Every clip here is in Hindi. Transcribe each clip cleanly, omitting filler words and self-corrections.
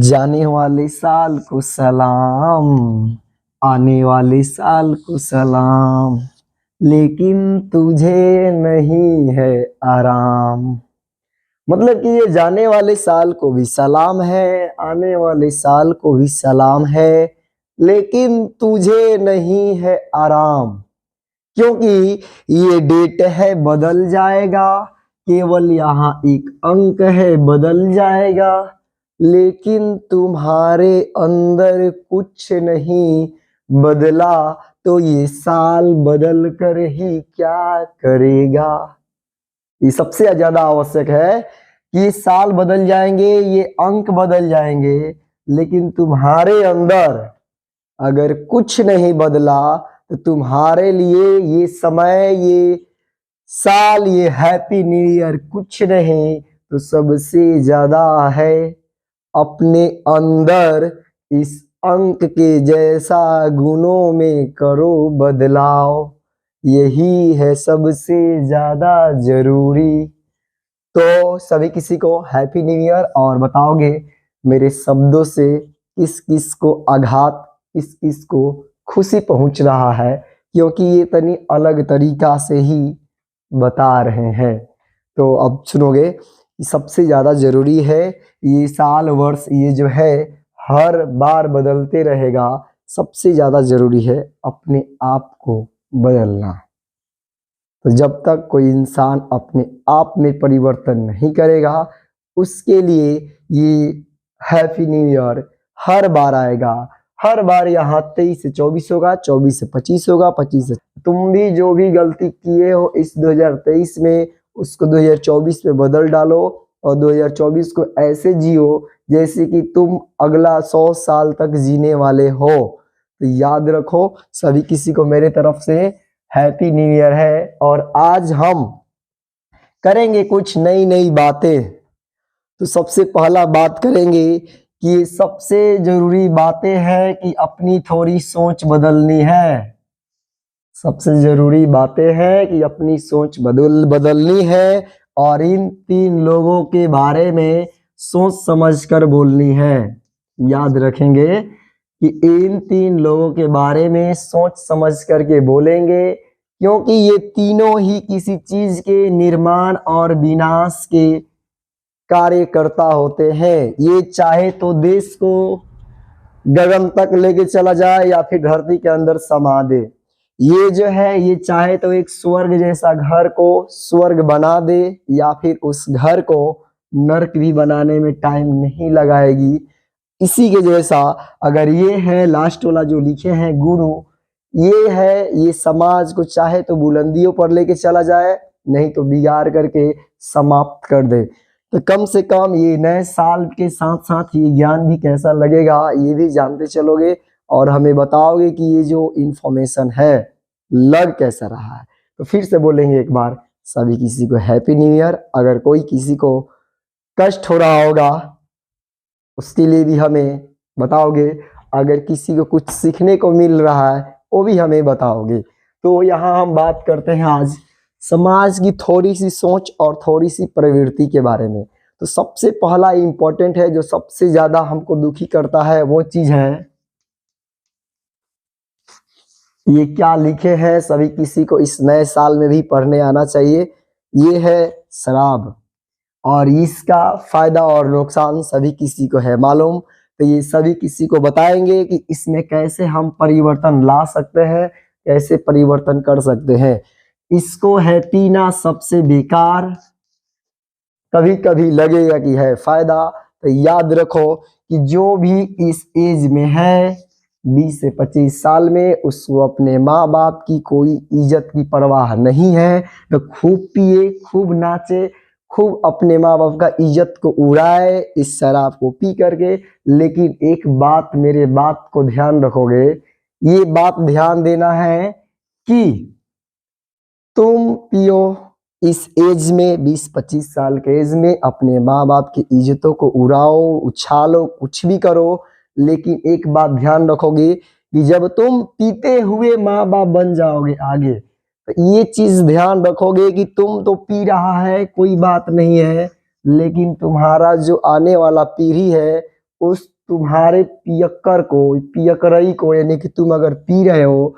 जाने वाले साल को सलाम, आने वाले साल को सलाम, लेकिन तुझे नहीं है आराम। मतलब कि ये जाने वाले साल को भी सलाम है, आने वाले साल को भी सलाम है, लेकिन तुझे नहीं है आराम। क्योंकि ये डेट है बदल जाएगा, केवल यहाँ एक अंक है बदल जाएगा, लेकिन तुम्हारे अंदर कुछ नहीं बदला तो ये साल बदल कर ही क्या करेगा। ये सबसे ज्यादा आवश्यक है कि ये साल बदल जाएंगे, ये अंक बदल जाएंगे, लेकिन तुम्हारे अंदर अगर कुछ नहीं बदला तो तुम्हारे लिए ये समय, ये साल, ये हैप्पी न्यू ईयर कुछ नहीं तो सबसे ज्यादा है अपने अंदर इस अंक के जैसा गुणों में करो बदलाव, यही है सबसे ज्यादा जरूरी। तो सभी किसी को हैप्पी न्यू ईयर। और बताओगे मेरे शब्दों से किस किस को आघात, किस किस को खुशी पहुंच रहा है, क्योंकि ये तनी अलग तरीका से ही बता रहे हैं। तो अब सुनोगे कि सबसे ज़्यादा ज़रूरी है ये साल वर्ष, ये जो है हर बार बदलते रहेगा। सबसे ज़्यादा ज़रूरी है अपने आप को बदलना। तो जब तक कोई इंसान अपने आप में परिवर्तन नहीं करेगा, उसके लिए ये हैप्पी न्यू ईयर हर बार आएगा। हर बार यहाँ 23 से 24 होगा, 24 से 25 होगा, 25 से तुम भी जो भी गलती किए हो इस 2023 में उसको 2024 में बदल डालो और 2024 को ऐसे जियो जैसे कि तुम अगला 100 साल तक जीने वाले हो। तो याद रखो, सभी किसी को मेरे तरफ से हैप्पी न्यू ईयर है। और आज हम करेंगे कुछ नई नई बातें। तो सबसे पहला बात करेंगे कि सबसे जरूरी बातें हैं कि अपनी थोड़ी सोच बदलनी है। सबसे जरूरी बातें हैं कि अपनी सोच बदलनी है और इन 3 लोगों के बारे में सोच समझकर बोलनी है। याद रखेंगे कि इन 3 लोगों के बारे में सोच समझ करके बोलेंगे, क्योंकि ये तीनों ही किसी चीज के निर्माण और विनाश के कार्यकर्ता होते हैं। ये चाहे तो देश को गगन तक लेके चला जाए या फिर धरती के अंदर समा दे। ये जो है ये चाहे तो एक स्वर्ग जैसा घर को स्वर्ग बना दे या फिर उस घर को नर्क भी बनाने में टाइम नहीं लगाएगी। इसी के जैसा अगर ये है लास्ट वाला जो लिखे हैं गुरु, ये है ये समाज को चाहे तो बुलंदियों पर लेके चला जाए, नहीं तो बिगाड़ करके समाप्त कर दे। तो कम से कम ये नए साल के साथ साथ ये ज्ञान भी कैसा लगेगा ये भी जानते चलोगे और हमें बताओगे कि ये जो इंफॉर्मेशन है लग कैसा रहा है। तो फिर से बोलेंगे एक बार, सभी किसी को हैप्पी न्यू ईयर। अगर कोई किसी को कष्ट हो रहा होगा उसके लिए भी हमें बताओगे, अगर किसी को कुछ सीखने को मिल रहा है वो भी हमें बताओगे। तो यहाँ हम बात करते हैं आज समाज की थोड़ी सी सोच और थोड़ी सी प्रवृत्ति के बारे में। तो सबसे पहला इम्पोर्टेंट है जो सबसे ज्यादा हमको दुखी करता है वो चीज है, ये क्या लिखे हैं सभी किसी को इस नए साल में भी पढ़ने आना चाहिए। ये है शराब और इसका फायदा और नुकसान सभी किसी को है मालूम। तो ये सभी किसी को बताएंगे कि इसमें कैसे हम परिवर्तन ला सकते हैं, कैसे परिवर्तन कर सकते हैं। इसको है पीना सबसे बेकार, कभी कभी लगेगा कि है फायदा। तो याद रखो कि जो भी इस एज में है 20 से 25 साल में, उसको अपने माँ बाप की कोई इज्जत की परवाह नहीं है। तो खूब पिए, खूब नाचे, खूब अपने माँ बाप का इज्जत को उड़ाए इस शराब को पी करके। लेकिन एक बात, मेरे बात को ध्यान रखोगे, ये बात ध्यान देना है कि तुम पियो इस एज में 20-25 साल के एज में, अपने माँ बाप की इज्जतों को उड़ाओ, उछालो, कुछ भी करो, लेकिन एक बात ध्यान रखोगे कि जब तुम पीते हुए माँ बाप बन जाओगे आगे, तो ये चीज ध्यान रखोगे कि तुम तो पी रहा है कोई बात नहीं है, लेकिन तुम्हारा जो आने वाला पीढ़ी है उस तुम्हारे पियक्कर को, पियकरई को, यानी कि तुम अगर पी रहे हो,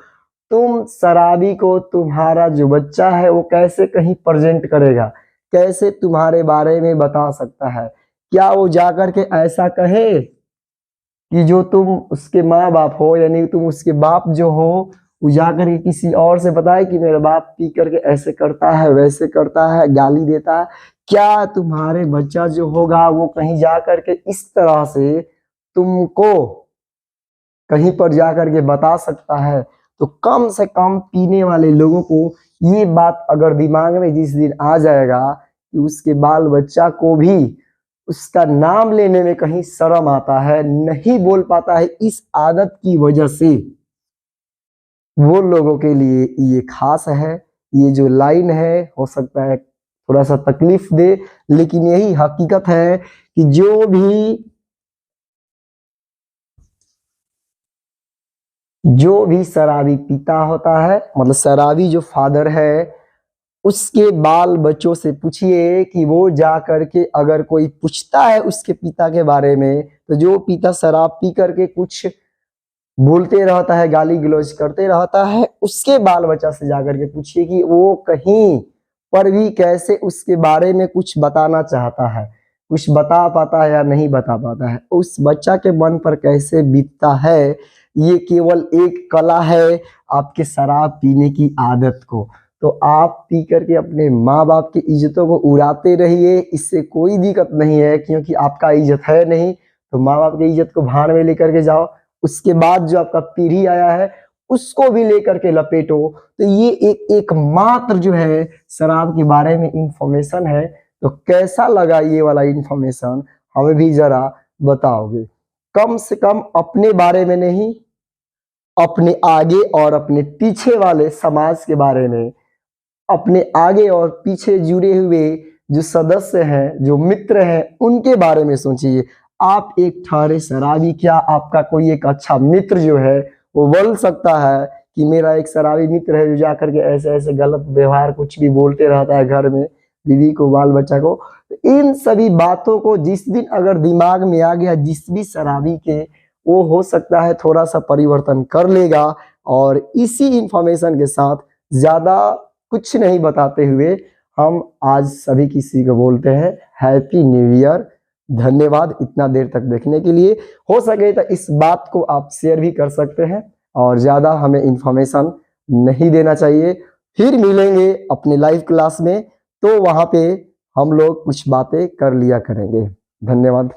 तुम शराबी को तुम्हारा जो बच्चा है वो कैसे कहीं प्रेजेंट करेगा, कैसे तुम्हारे बारे में बता सकता है? क्या वो जाकर के ऐसा कहे कि जो तुम उसके माँ बाप हो, यानी तुम उसके बाप जो हो, वो जाकर के किसी और से बताए कि मेरा बाप पी करके ऐसे करता है, वैसे करता है, गाली देता है? क्या तुम्हारे बच्चा जो होगा वो कहीं जा करके इस तरह से तुमको कहीं पर जा करके बता सकता है? तो कम से कम पीने वाले लोगों को ये बात अगर दिमाग में जिस दिन आ जाएगा कि उसके बाल बच्चा को भी उसका नाम लेने में कहीं शर्म आता है, नहीं बोल पाता है इस आदत की वजह से, वो लोगों के लिए ये खास है। ये जो लाइन है हो सकता है थोड़ा सा तकलीफ दे, लेकिन यही हकीकत है कि जो भी शराबी पीता होता है, मतलब शराबी जो फादर है, उसके बाल बच्चों से पूछिए कि वो जा करके अगर कोई पूछता है उसके पिता के बारे में, तो जो पिता शराब पी करके कुछ बोलते रहता है, गाली गलौज करते रहता है, उसके बाल बच्चा से जाकर के पूछिए कि वो कहीं पर भी कैसे उसके बारे में कुछ बताना चाहता है, कुछ बता पाता है या नहीं बता पाता है, उस बच्चा के मन पर कैसे बीतता है। ये केवल एक कला है आपके शराब पीने की आदत को। तो आप पी करके अपने माँ बाप की इज्जतों को उड़ाते रहिए, इससे कोई दिक्कत नहीं है, क्योंकि आपका इज्जत है नहीं, तो माँ बाप की इज्जत को भाड़ में लेकर के जाओ। उसके बाद जो आपका पीढ़ी आया है उसको भी लेकर के लपेटो। तो ये एक मात्र जो है शराब के बारे में इंफॉर्मेशन है। तो कैसा लगा ये वाला इंफॉर्मेशन, हमें भी जरा बताओगे? कम से कम अपने बारे में नहीं, अपने आगे और अपने पीछे वाले समाज के बारे में, अपने आगे और पीछे जुड़े हुए जो सदस्य हैं, जो मित्र हैं, उनके बारे में सोचिए। आप एक ठहरे शराबी, क्या आपका कोई एक अच्छा मित्र जो है वो बोल सकता है कि मेरा एक शराबी मित्र है जो जाकर के ऐसे ऐसे गलत व्यवहार कुछ भी बोलते रहता है घर में, बीवी को, बाल बच्चा को? तो इन सभी बातों को जिस दिन अगर दिमाग में आ गया जिस भी शराबी के, वो हो सकता है थोड़ा सा परिवर्तन कर लेगा। और इसी इंफॉर्मेशन के साथ ज्यादा कुछ नहीं बताते हुए हम आज सभी किसी को बोलते हैं हैप्पी न्यू ईयर। धन्यवाद इतना देर तक देखने के लिए। हो सके तो इस बात को आप शेयर भी कर सकते हैं, और ज़्यादा हमें इंफॉर्मेशन नहीं देना चाहिए। फिर मिलेंगे अपने लाइव क्लास में, तो वहाँ पे हम लोग कुछ बातें कर लिया करेंगे। धन्यवाद।